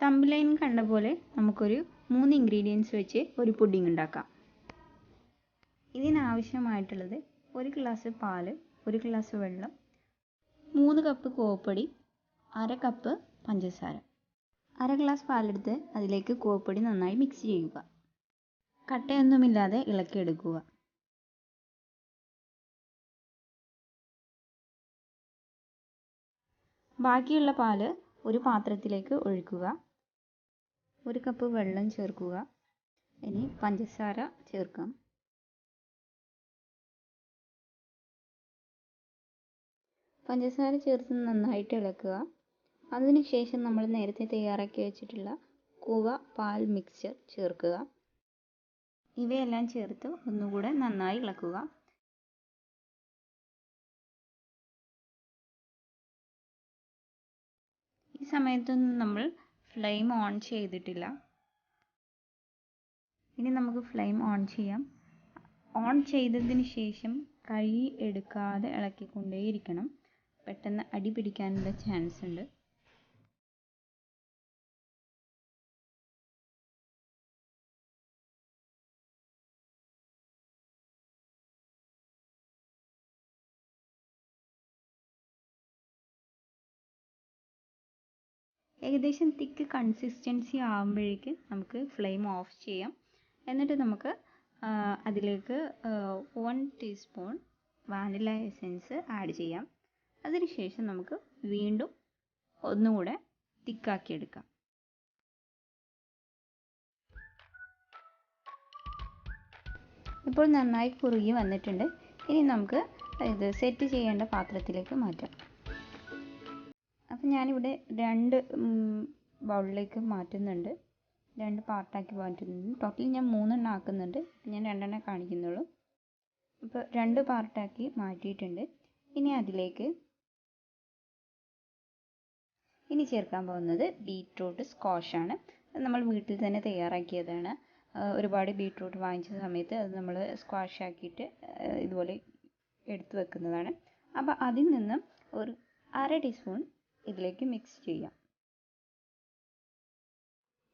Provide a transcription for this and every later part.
തമ്പലൈൻ കണ്ട പോലെ നമുക്കൊരു 3 ഇൻഗ്രീഡിയൻസ് വെച്ച് ഒരു പുഡിംഗ് ഉണ്ടാക്കാം. ഇതിനാവശ്യമായിട്ടുള്ളത് 1 ഗ്ലാസ് പാൽ, 1 ഗ്ലാസ് വെള്ളം, 3 കപ്പ് കൂവപ്പൊടി, 1/2 കപ്പ് പഞ്ചസാര. 1/2 ഗ്ലാസ് പാലെടുത്ത് അതിലേക്ക് കൂവപ്പൊടി നന്നായി മിക്സ് ചെയ്യുക. കട്ടയൊന്നുമില്ലാതെ ഇളക്കിയെടുക്കുക. ബാക്കിയുള്ള പാല് ഒരു പാത്രത്തിലേക്ക് ഒഴിക്കുക. 1 കപ്പ് വെള്ളം ചേർക്കുക. ഇനി പഞ്ചസാര ചേർക്കാം. പഞ്ചസാര ചേർത്ത് നന്നായിട്ട് ഇളക്കുക. അതിനുശേഷം നമ്മൾ നേരത്തെ തയ്യാറാക്കി വെച്ചിട്ടുള്ള കൂവ പാൽ മിക്സ്ചർ ചേർക്കുക. ഇവയെല്ലാം ചേർത്ത് ഒന്നുകൂടെ നന്നായി ഇളക്കുക. ഈ സമയത്തൊന്നും നമ്മൾ ഫ്ലെയിം ഓൺ ചെയ്തിട്ടില്ല. ഇനി നമുക്ക് ഫ്ലെയിം ഓൺ ചെയ്യാം. ഓൺ ചെയ്തതിന് ശേഷം കൈ എടുക്കാതെ ഇളക്കിക്കൊണ്ടേയിരിക്കണം. പെട്ടെന്ന് അടി പിടിക്കാനുള്ള ചാൻസ് ഉണ്ട്. ഏകദേശം തിക്ക് കൺസിസ്റ്റൻസി ആകുമ്പോഴേക്ക് നമുക്ക് ഫ്ലെയിം ഓഫ് ചെയ്യാം. എന്നിട്ട് നമുക്ക് അതിലേക്ക് 1 ടീസ്പൂൺ വാനില എസൻസ് ആഡ് ചെയ്യാം. അതിനുശേഷം നമുക്ക് വീണ്ടും ഒന്നുകൂടെ തിക്കാക്കി എടുക്കാം. ഇപ്പോൾ നന്നായി കുറുകി വന്നിട്ടുണ്ട്. ഇനി നമുക്ക് ഇത് സെറ്റ് ചെയ്യേണ്ട പാത്രത്തിലേക്ക് മാറ്റാം. അപ്പം ഞാനിവിടെ 2 ബൗളിലേക്ക് മാറ്റുന്നുണ്ട്. 2 പാർട്ടാക്കി മാറ്റുന്നുണ്ട്. ടോട്ടൽ ഞാൻ 3 എണ്ണം ആക്കുന്നുണ്ട്. ഞാൻ 2 എണ്ണം കാണിക്കുന്നുള്ളൂ. അപ്പോൾ 2 പാർട്ടാക്കി മാറ്റിയിട്ടുണ്ട്. ഇനി അതിലേക്ക് ചേർക്കാൻ പോകുന്നത് ബീറ്റ്റൂട്ട് സ്ക്വാഷാണ്. അത് നമ്മൾ വീട്ടിൽ തന്നെ തയ്യാറാക്കിയതാണ്. ഒരുപാട് ബീറ്റ്റൂട്ട് വാങ്ങിച്ച സമയത്ത് അത് നമ്മൾ സ്ക്വാഷ് ആക്കിയിട്ട് ഇതുപോലെ എടുത്തു വെക്കുന്നതാണ്. അപ്പോൾ അതിൽ നിന്നും ഒരു 1/2 ടീസ്പൂൺ ഇതിലേക്ക് മിക്സ് ചെയ്യാം.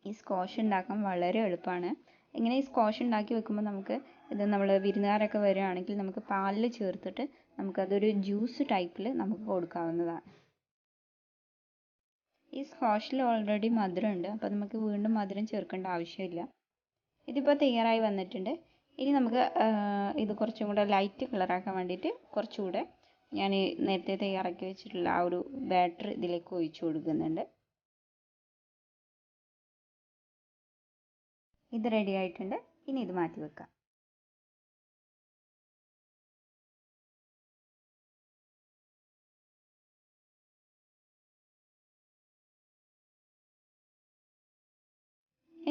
ഈ സ്ക്വാഷ് ഉണ്ടാക്കാൻ വളരെ എളുപ്പമാണ്. ഇങ്ങനെ ഈ സ്ക്വാഷ് ഉണ്ടാക്കി വെക്കുമ്പോൾ നമുക്ക് ഇത് നമ്മൾ വിരുന്നുകാരൊക്കെ വരികയാണെങ്കിൽ നമുക്ക് പാലിൽ ചേർത്തിട്ട് നമുക്കതൊരു ജ്യൂസ് ടൈപ്പിൽ നമുക്ക് കൊടുക്കാവുന്നതാണ്. ഈ സ്ക്വാഷിൽ ഓൾറെഡി മധുരമുണ്ട്. അപ്പോൾ നമുക്ക് വീണ്ടും മധുരം ചേർക്കേണ്ട ആവശ്യമില്ല. ഇതിപ്പോൾ തയ്യാറായി വന്നിട്ടുണ്ട്. ഇനി നമുക്ക് ഇത് കുറച്ചും കൂടെ ലൈറ്റ് കളറാക്കാൻ വേണ്ടിയിട്ട് കുറച്ചുകൂടെ ഞാൻ നേരത്തെ തയ്യാറാക്കി വെച്ചിട്ടുള്ള ആ ഒരു ബാറ്റർ ഇതിലേക്ക് ഒഴിച്ചു കൊടുക്കുന്നുണ്ട്. ഇത് റെഡി ആയിട്ടുണ്ട്. ഇനി ഇത് മാറ്റി വെക്കാം.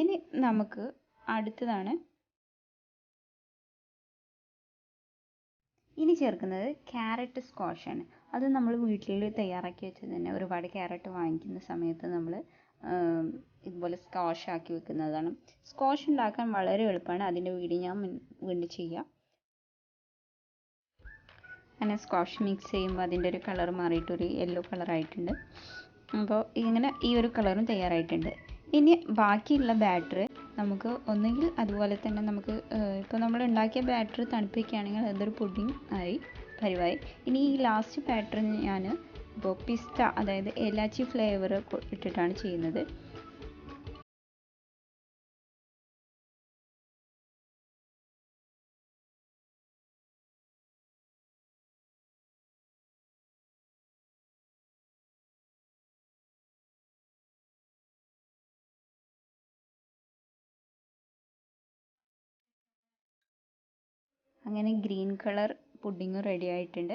ഇനി നമുക്ക് അടുത്തതാണ് ഇനി ചേർക്കുന്നത് ക്യാരറ്റ് സ്ക്വാഷാണ്. അത് നമ്മൾ വീട്ടിൽ തയ്യാറാക്കി വെച്ചത് തന്നെ. ഒരുപാട് ക്യാരറ്റ് വാങ്ങിക്കുന്ന സമയത്ത് നമ്മൾ ഇതുപോലെ സ്ക്വാഷ് ആക്കി വെക്കുന്നതാണ്. സ്ക്വാഷ് ഉണ്ടാക്കാൻ വളരെ എളുപ്പമാണ്. അതിൻ്റെ വീഡിയോ ഞാൻ വീണ്ടും ചെയ്യാം. അങ്ങനെ സ്ക്വാഷ് മിക്സ് ചെയ്യുമ്പോൾ അതിൻ്റെ ഒരു കളർ മാറിയിട്ടൊരു യെല്ലോ കളറായിട്ടുണ്ട്. അപ്പോൾ ഇങ്ങനെ ഈ ഒരു കളറും തയ്യാറായിട്ടുണ്ട്. ഇനി ബാക്കിയുള്ള ബാറ്റർ നമുക്ക് ഒന്നുകിൽ അതുപോലെ തന്നെ നമുക്ക് ഇപ്പോൾ നമ്മൾ ഉണ്ടാക്കിയ ബാറ്റർ തണുപ്പിക്കുകയാണെങ്കിൽ അതൊരു പുഡിംഗ് ആയി പരിവായി. ഇനി ഈ ലാസ്റ്റ് ബാറ്റർ ഞാൻ ഇപ്പോൾ പിസ്ത, അതായത് ഏലാച്ചി ഫ്ലേവർ ഇട്ടിട്ടാണ് ചെയ്യുന്നത്. അങ്ങനെ ഗ്രീൻ കളർ പുഡിംഗ് റെഡി ആയിട്ടുണ്ട്.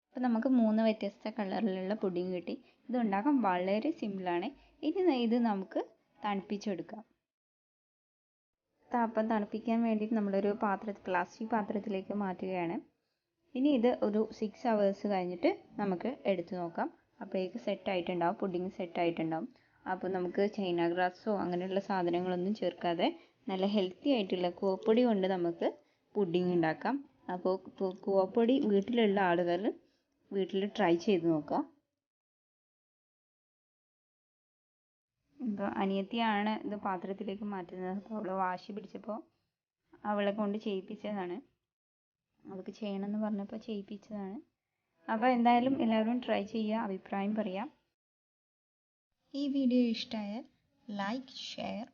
അപ്പോൾ നമുക്ക് 3 വ്യത്യസ്ത കളറിലുള്ള പുഡിംഗ് കിട്ടി. ഇത് ഉണ്ടാക്കാൻ വളരെ സിമ്പിളാണ്. ഇനി ഇത് നമുക്ക് തണുപ്പിച്ചെടുക്കാം. അപ്പം തണുപ്പിക്കാൻ വേണ്ടിയിട്ട് നമ്മളൊരു പ്ലാസ്റ്റിക് പാത്രത്തിലേക്ക് മാറ്റുകയാണ്. ഇനി ഇത് ഒരു 6 hours കഴിഞ്ഞിട്ട് നമുക്ക് എടുത്ത് നോക്കാം. അപ്പോഴേക്ക് സെറ്റായിട്ടുണ്ടാവും, പുഡിംഗ് സെറ്റായിട്ടുണ്ടാവും. അപ്പോൾ നമുക്ക് ചൈന ഗ്രാസോ അങ്ങനെയുള്ള സാധനങ്ങളൊന്നും ചേർക്കാതെ നല്ല ഹെൽത്തി ആയിട്ടുള്ള കൂവപ്പൊടി കൊണ്ട് നമുക്ക് പുഡിംഗ് ഉണ്ടാക്കാം. അപ്പോൾ കൂവപ്പൊടി വീട്ടിലുള്ള ആളുകൾ വീട്ടിൽ ട്രൈ ചെയ്ത് നോക്കുക. ഇപ്പോൾ അനിയത്തിയാണ് ഇത് പാത്രത്തിലേക്ക് മാറ്റുന്നത്. അപ്പോൾ അവൾ വാശി പിടിച്ചപ്പോൾ അവളെ കൊണ്ട് ചെയ്യിപ്പിച്ചതാണ്. അവൾക്ക് ചെയ്യണമെന്ന് പറഞ്ഞപ്പോൾ ചെയ്യിപ്പിച്ചതാണ്. അപ്പോൾ എന്തായാലും എല്ലാവരും ട്രൈ ചെയ്യുക, അഭിപ്രായം പറയാം. ഈ വീഡിയോ ഇഷ്ടമായാൽ ലൈക്ക്, ഷെയർ,